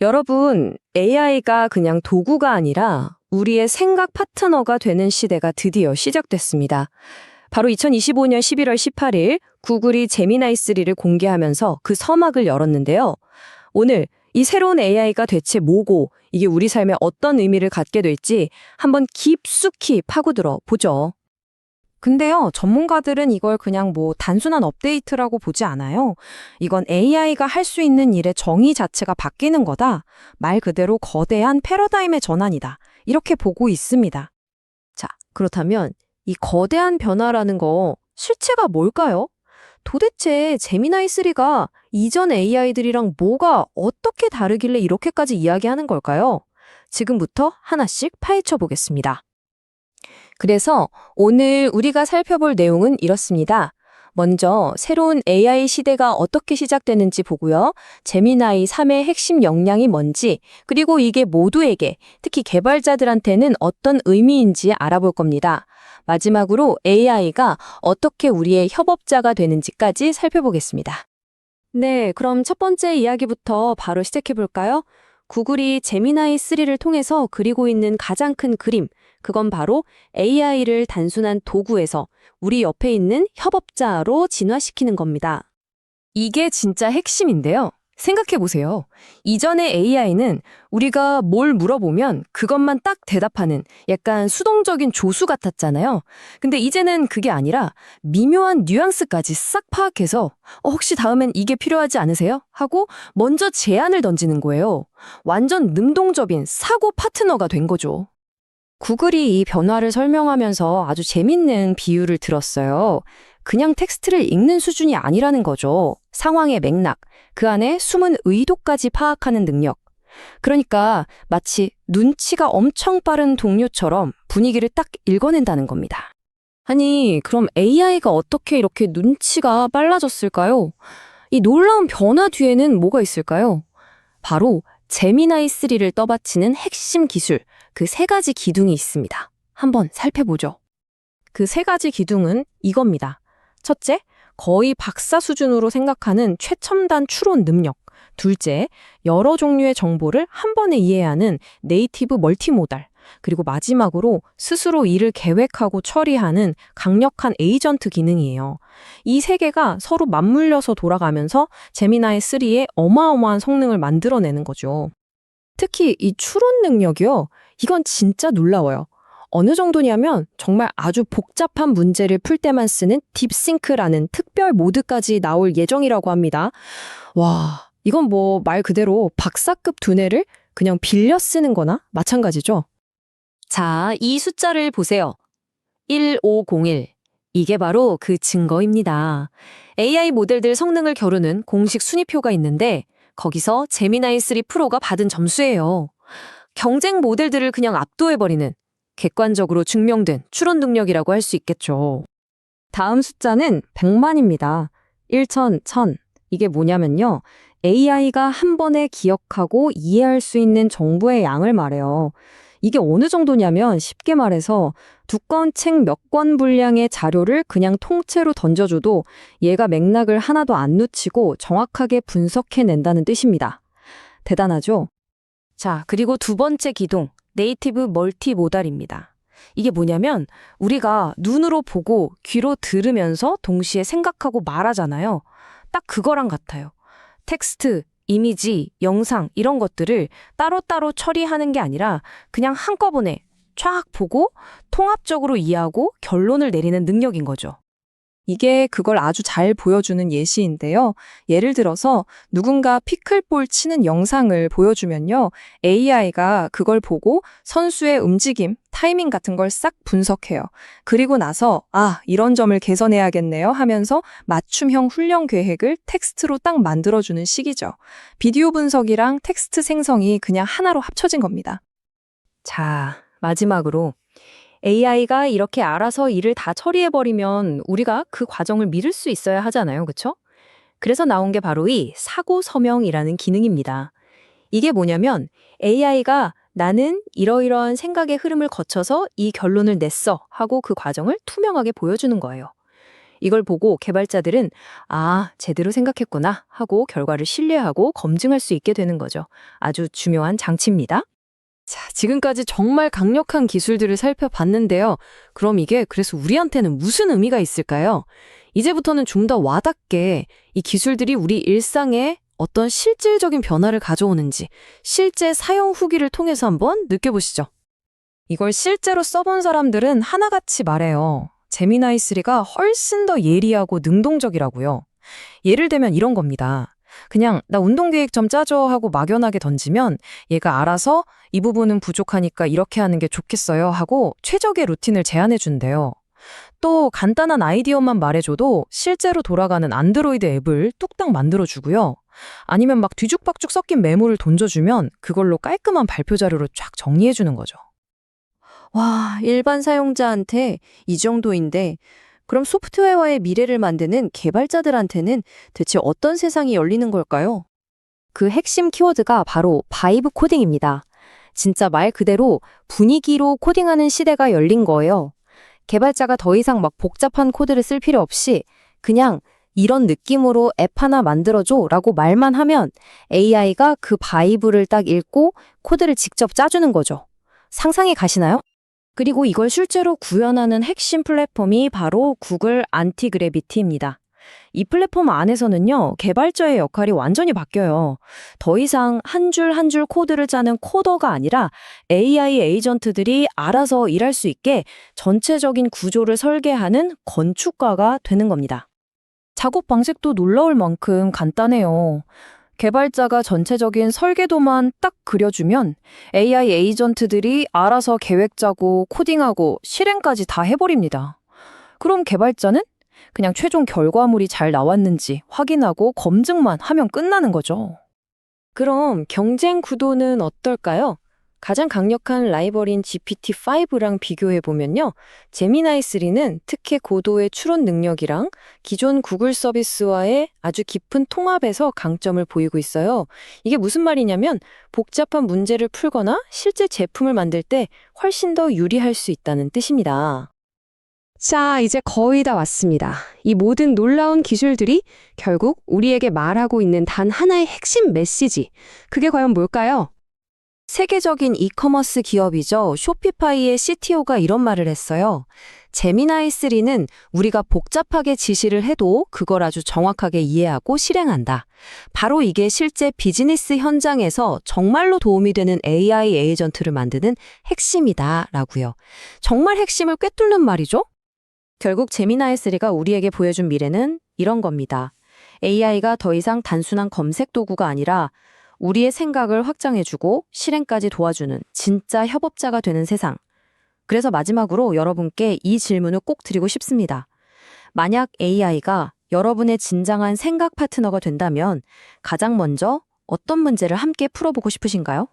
여러분, AI가 그냥 도구가 아니라 우리의 생각 파트너가 되는 시대가 드디어 시작됐습니다. 바로 2025년 11월 18일 구글이 제미나이 3를 공개하면서 그 서막을 열었는데요. 오늘 이 새로운 AI가 대체 뭐고 이게 우리 삶에 어떤 의미를 갖게 될지 한번 깊숙이 파고들어 보죠. 근데요, 전문가들은 이걸 그냥 단순한 업데이트라고 보지 않아요. 이건 AI가 할 수 있는 일의 정의 자체가 바뀌는 거다. 말 그대로 거대한 패러다임의 전환이다. 이렇게 보고 있습니다. 자, 그렇다면 이 거대한 변화라는 거 실체가 뭘까요? 도대체 제미나이 3가 이전 AI들이랑 뭐가 어떻게 다르길래 이렇게까지 이야기하는 걸까요? 지금부터 하나씩 파헤쳐 보겠습니다. 그래서 오늘 우리가 살펴볼 내용은 이렇습니다. 먼저 새로운 AI 시대가 어떻게 시작되는지 보고요. 제미나이 3의 핵심 역량이 뭔지, 그리고 이게 모두에게, 특히 개발자들한테는 어떤 의미인지 알아볼 겁니다. 마지막으로 AI가 어떻게 우리의 협업자가 되는지까지 살펴보겠습니다. 네, 그럼 첫 번째 이야기부터 바로 시작해 볼까요? 구글이 제미나이 3를 통해서 그리고 있는 가장 큰 그림, 그건 바로 AI를 단순한 도구에서 우리 옆에 있는 협업자로 진화시키는 겁니다. 이게 진짜 핵심인데요. 생각해보세요. 이전의 AI는 우리가 뭘 물어보면 그것만 딱 대답하는 약간 수동적인 조수 같았잖아요. 근데 이제는 그게 아니라 미묘한 뉘앙스까지 싹 파악해서 혹시 다음엔 이게 필요하지 않으세요? 하고 먼저 제안을 던지는 거예요. 완전 능동적인 사고 파트너가 된 거죠. 구글이 이 변화를 설명하면서 아주 재밌는 비유를 들었어요. 그냥 텍스트를 읽는 수준이 아니라는 거죠. 상황의 맥락, 그 안에 숨은 의도까지 파악하는 능력. 그러니까 마치 눈치가 엄청 빠른 동료처럼 분위기를 딱 읽어낸다는 겁니다. 아니, 그럼 AI가 어떻게 이렇게 눈치가 빨라졌을까요? 이 놀라운 변화 뒤에는 뭐가 있을까요? 바로 제미나이 3를 떠받치는 핵심 기술, 그 세 가지 기둥이 있습니다. 한번 살펴보죠. 그 세 가지 기둥은 이겁니다. 첫째, 거의 박사 수준으로 생각하는 최첨단 추론 능력. 둘째, 여러 종류의 정보를 한 번에 이해하는 네이티브 멀티모달. 그리고 마지막으로 스스로 일을 계획하고 처리하는 강력한 에이전트 기능이에요. 이 세 개가 서로 맞물려서 돌아가면서 제미나이 3의 어마어마한 성능을 만들어내는 거죠. 특히 이 추론 능력이요. 이건 진짜 놀라워요. 어느 정도냐면 정말 아주 복잡한 문제를 풀 때만 쓰는 딥싱크라는 특별 모드까지 나올 예정이라고 합니다. 와, 이건 말 그대로 박사급 두뇌를 그냥 빌려 쓰는 거나 마찬가지죠. 자, 이 숫자를 보세요. 1501. 이게 바로 그 증거입니다. AI 모델들 성능을 겨루는 공식 순위표가 있는데 거기서 제미나이 3 프로가 받은 점수예요. 경쟁 모델들을 그냥 압도해버리는 객관적으로 증명된 추론 능력이라고 할 수 있겠죠. 다음 숫자는 100만입니다. 1000, 1000. 이게 뭐냐면요. AI가 한 번에 기억하고 이해할 수 있는 정보의 양을 말해요. 이게 어느 정도냐면 쉽게 말해서 두꺼운 책 몇 권 분량의 자료를 그냥 통째로 던져줘도 얘가 맥락을 하나도 안 놓치고 정확하게 분석해낸다는 뜻입니다. 대단하죠? 자, 그리고 두 번째 기둥, 네이티브 멀티모달입니다. 이게 뭐냐면 우리가 눈으로 보고 귀로 들으면서 동시에 생각하고 말하잖아요. 딱 그거랑 같아요. 텍스트, 이미지, 영상 이런 것들을 따로따로 처리하는 게 아니라 그냥 한꺼번에 쫙 보고 통합적으로 이해하고 결론을 내리는 능력인 거죠. 이게 그걸 아주 잘 보여주는 예시인데요. 예를 들어서 누군가 피클볼 치는 영상을 보여주면요. AI가 그걸 보고 선수의 움직임, 타이밍 같은 걸 싹 분석해요. 그리고 나서 이런 점을 개선해야겠네요 하면서 맞춤형 훈련 계획을 텍스트로 딱 만들어주는 식이죠. 비디오 분석이랑 텍스트 생성이 그냥 하나로 합쳐진 겁니다. 자, 마지막으로 AI가 이렇게 알아서 일을 다 처리해버리면 우리가 그 과정을 믿을 수 있어야 하잖아요. 그쵸? 그래서 나온 게 바로 이 사고 서명이라는 기능입니다. 이게 뭐냐면 AI가 나는 이러이러한 생각의 흐름을 거쳐서 이 결론을 냈어 하고 그 과정을 투명하게 보여주는 거예요. 이걸 보고 개발자들은 아, 제대로 생각했구나 하고 결과를 신뢰하고 검증할 수 있게 되는 거죠. 아주 중요한 장치입니다. 자, 지금까지 정말 강력한 기술들을 살펴봤는데요. 그럼 이게 그래서 우리한테는 무슨 의미가 있을까요? 이제부터는 좀 더 와닿게 이 기술들이 우리 일상에 어떤 실질적인 변화를 가져오는지 실제 사용 후기를 통해서 한번 느껴보시죠. 이걸 실제로 써본 사람들은 하나같이 말해요. 제미나이 3가 훨씬 더 예리하고 능동적이라고요. 예를 들면 이런 겁니다. 그냥 나 운동 계획 좀 짜줘 하고 막연하게 던지면 얘가 알아서 이 부분은 부족하니까 이렇게 하는 게 좋겠어요 하고 최적의 루틴을 제안해 준대요. 또 간단한 아이디어만 말해줘도 실제로 돌아가는 안드로이드 앱을 뚝딱 만들어주고요. 아니면 막 뒤죽박죽 섞인 메모를 던져주면 그걸로 깔끔한 발표 자료로 쫙 정리해주는 거죠. 와, 일반 사용자한테 이 정도인데 그럼 소프트웨어의 미래를 만드는 개발자들한테는 대체 어떤 세상이 열리는 걸까요? 그 핵심 키워드가 바로 바이브 코딩입니다. 진짜 말 그대로 분위기로 코딩하는 시대가 열린 거예요. 개발자가 더 이상 막 복잡한 코드를 쓸 필요 없이 그냥 이런 느낌으로 앱 하나 만들어줘 라고 말만 하면 AI가 그 바이브를 딱 읽고 코드를 직접 짜주는 거죠. 상상이 가시나요? 그리고 이걸 실제로 구현하는 핵심 플랫폼이 바로 구글 안티그래비티입니다. 이 플랫폼 안에서는요, 개발자의 역할이 완전히 바뀌어요. 더 이상 한 줄 한 줄 코드를 짜는 코더가 아니라 AI 에이전트들이 알아서 일할 수 있게 전체적인 구조를 설계하는 건축가가 되는 겁니다. 작업 방식도 놀라울 만큼 간단해요. 개발자가 전체적인 설계도만 딱 그려주면 AI 에이전트들이 알아서 계획 짜고 코딩하고 실행까지 다 해버립니다. 그럼 개발자는 그냥 최종 결과물이 잘 나왔는지 확인하고 검증만 하면 끝나는 거죠. 그럼 경쟁 구도는 어떨까요? 가장 강력한 라이벌인 GPT-5랑 비교해보면요. 제미나이 3는 특히 고도의 추론 능력이랑 기존 구글 서비스와의 아주 깊은 통합에서 강점을 보이고 있어요. 이게 무슨 말이냐면 복잡한 문제를 풀거나 실제 제품을 만들 때 훨씬 더 유리할 수 있다는 뜻입니다. 자, 이제 거의 다 왔습니다. 이 모든 놀라운 기술들이 결국 우리에게 말하고 있는 단 하나의 핵심 메시지. 그게 과연 뭘까요? 세계적인 이커머스 기업이죠. 쇼피파이의 CTO가 이런 말을 했어요. 제미나이 3는 우리가 복잡하게 지시를 해도 그걸 아주 정확하게 이해하고 실행한다. 바로 이게 실제 비즈니스 현장에서 정말로 도움이 되는 AI 에이전트를 만드는 핵심이다 라고요. 정말 핵심을 꿰뚫는 말이죠. 결국 제미나이 3가 우리에게 보여준 미래는 이런 겁니다. AI가 더 이상 단순한 검색 도구가 아니라 우리의 생각을 확장해주고 실행까지 도와주는 진짜 협업자가 되는 세상. 그래서 마지막으로 여러분께 이 질문을 꼭 드리고 싶습니다. 만약 AI가 여러분의 진정한 생각 파트너가 된다면 가장 먼저 어떤 문제를 함께 풀어보고 싶으신가요?